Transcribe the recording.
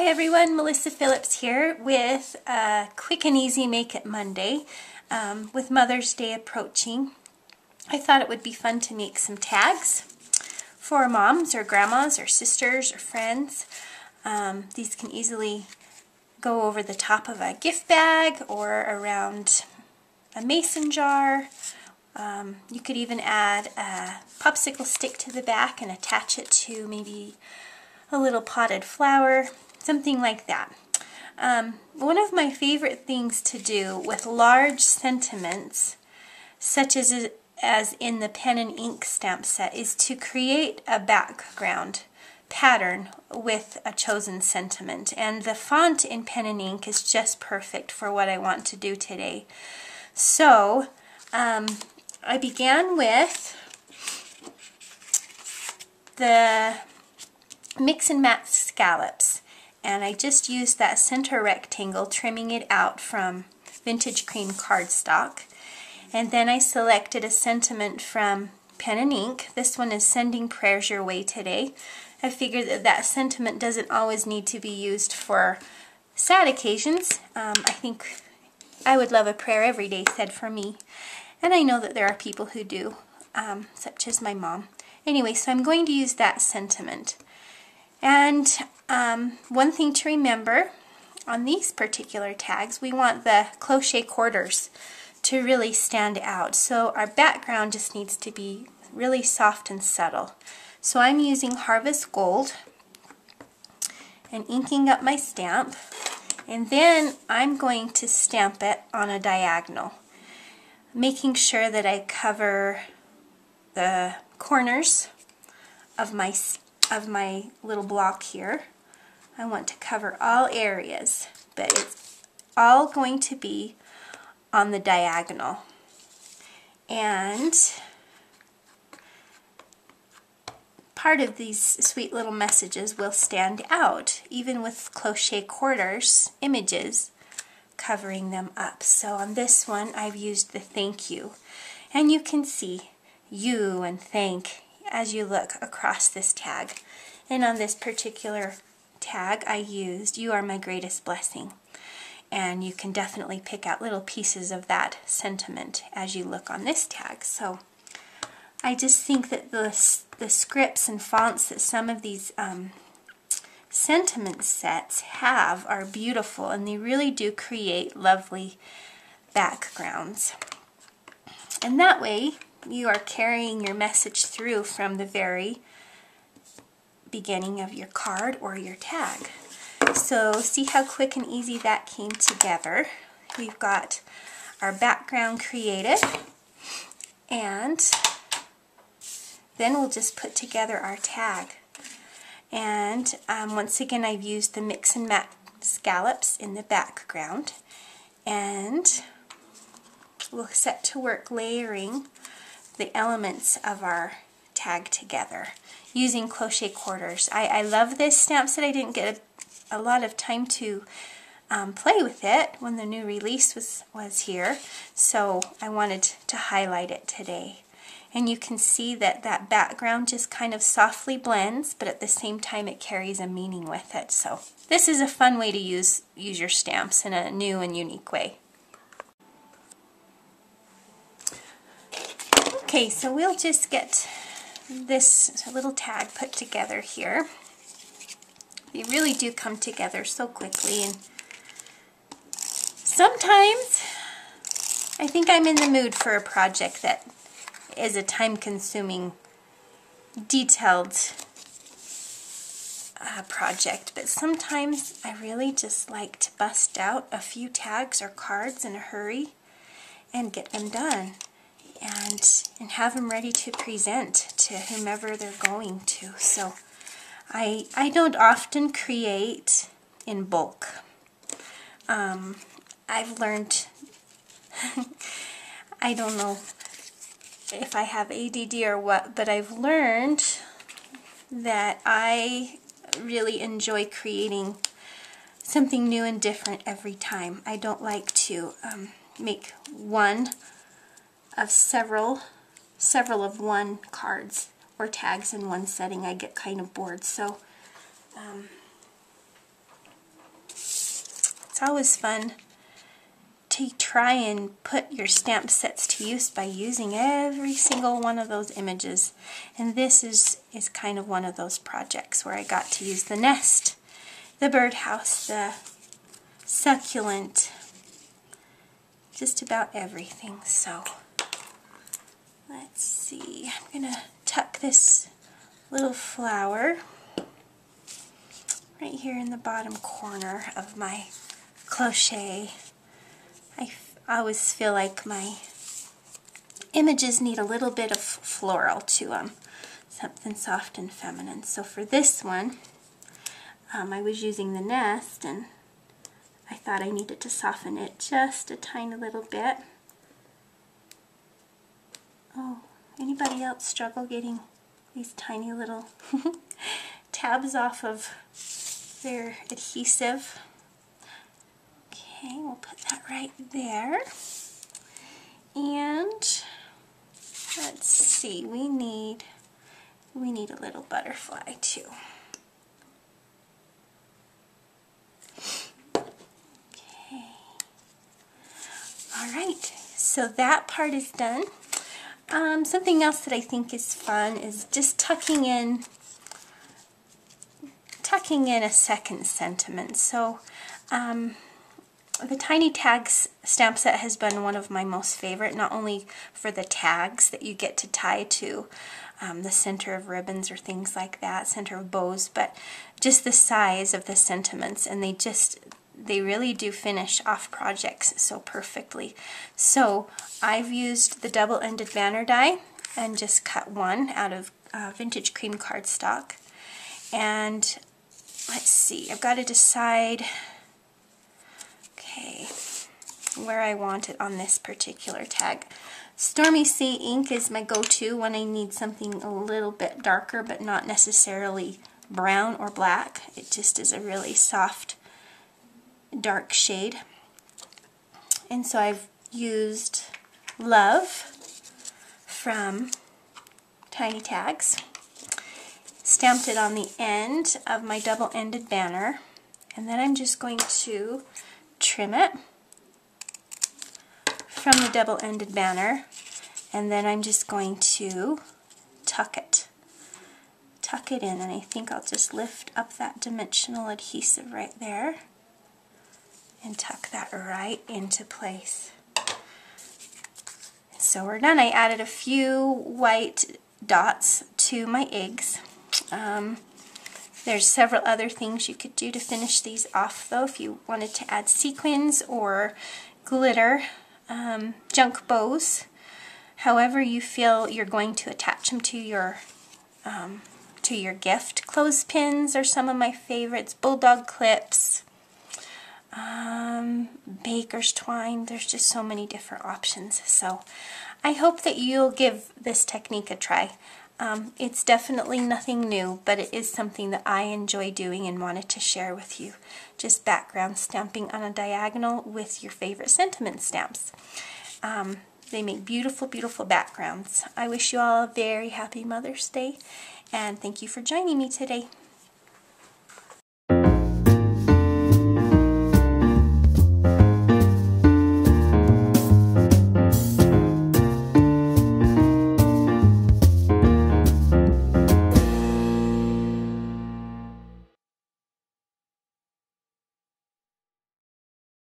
Hi everyone, Melissa Phillips here with a quick and easy Make It Monday. With Mother's Day approaching, I thought it would be fun to make some tags for moms or grandmas or sisters or friends. These can easily go over the top of a gift bag or around a mason jar. You could even add a popsicle stick to the back and attach it to maybe a little potted flower, something like that. One of my favorite things to do with large sentiments, such as in the pen and ink stamp set, is to create a background pattern with a chosen sentiment. And the font in pen and ink is just perfect for what I want to do today. So I began with the Mix and Match Scallops, and I just used that center rectangle, trimming it out from Vintage Cream cardstock. And then I selected a sentiment from pen and ink. This one is Sending Prayers Your Way Today. I figured that sentiment doesn't always need to be used for sad occasions. I think I would love a prayer every day said for me, and I know that there are people who do, such as my mom. Anyway, so I'm going to use that sentiment. And one thing to remember on these particular tags, we want the crochet quarters to really stand out. So our background just needs to be really soft and subtle. So I'm using Harvest Gold and inking up my stamp, and then I'm going to stamp it on a diagonal, making sure that I cover the corners of my little block here. I want to cover all areas, but it's all going to be on the diagonal. And part of these sweet little messages will stand out, even with crochet quarters images covering them up. So on this one, I've used the thank you. And you can see you and thank as you look across this tag. And on this particular tag, I used You Are My Greatest Blessing. And you can definitely pick out little pieces of that sentiment as you look on this tag. So I just think that the scripts and fonts that some of these sentiment sets have are beautiful, and they really do create lovely backgrounds. And that way, you are carrying your message through from the very beginning of your card or your tag. So see how quick and easy that came together. We've got our background created, and then we'll just put together our tag. And once again, I've used the Mix and Match Scallops in the background, and we'll set to work layering the elements of our tag together using crochet quarters. I love this stamp set. I didn't get a lot of time to play with it when the new release was here, so I wanted to highlight it today. And you can see that that background just kind of softly blends, but at the same time it carries a meaning with it. So this is a fun way to use your stamps in a new and unique way. Okay, so we'll just get this little tag put together here. They really do come together so quickly, and sometimes I think I'm in the mood for a project that is a time-consuming, detailed project, but sometimes I really just like to bust out a few tags or cards in a hurry and get them done. And have them ready to present to whomever they're going to. So I don't often create in bulk. I've learned, I don't know if I have ADD or what, but I've learned that I really enjoy creating something new and different every time. I don't like to make one of several of one cards or tags in one setting. I get kind of bored. So always fun to try and put your stamp sets to use by using every single one of those images. And this is kind of one of those projects where I got to use the nest, the birdhouse, the succulent, just about everything. So let's see, I'm going to tuck this little flower right here in the bottom corner of my crochet. I always feel like my images need a little bit of floral to them, something soft and feminine. So for this one, I was using the nest, and I thought I needed to soften it just a tiny little bit. Oh, anybody else struggle getting these tiny little tabs off of their adhesive? Okay, we'll put that right there. And let's see, we need a little butterfly too. Okay. All right, so that part is done. Something else that I think is fun is just tucking in a second sentiment. So the Tiny Tags stamp set has been one of my most favorite, not only for the tags that you get to tie to the center of ribbons or things like that, center of bows, but just the size of the sentiments, and they really do finish off projects so perfectly. So I've used the double-ended banner die and just cut one out of vintage cream cardstock. And let's see, I've got to decide where I want it on this particular tag. Stormy Sea ink is my go-to when I need something a little bit darker, but not necessarily brown or black. It just is a really soft, dark shade. And so I've used Love from Tiny Tags, stamped it on the end of my double-ended banner, and then I'm just going to trim it from the double-ended banner, and then I'm just going to tuck it in, and I think I'll just lift up that dimensional adhesive right there and tuck that right into place. So we're done. I added a few white dots to my eggs. There's several other things you could do to finish these off though, if you wanted to add sequins or glitter, junk bows, however you feel you're going to attach them to your gift. Clothespins are some of my favorites, bulldog clips, baker's twine. There's just so many different options. So I hope that you'll give this technique a try. It's definitely nothing new, but it is something that I enjoy doing and wanted to share with you. Just background stamping on a diagonal with your favorite sentiment stamps. They make beautiful, beautiful backgrounds. I wish you all a very happy Mother's Day, and thank you for joining me today.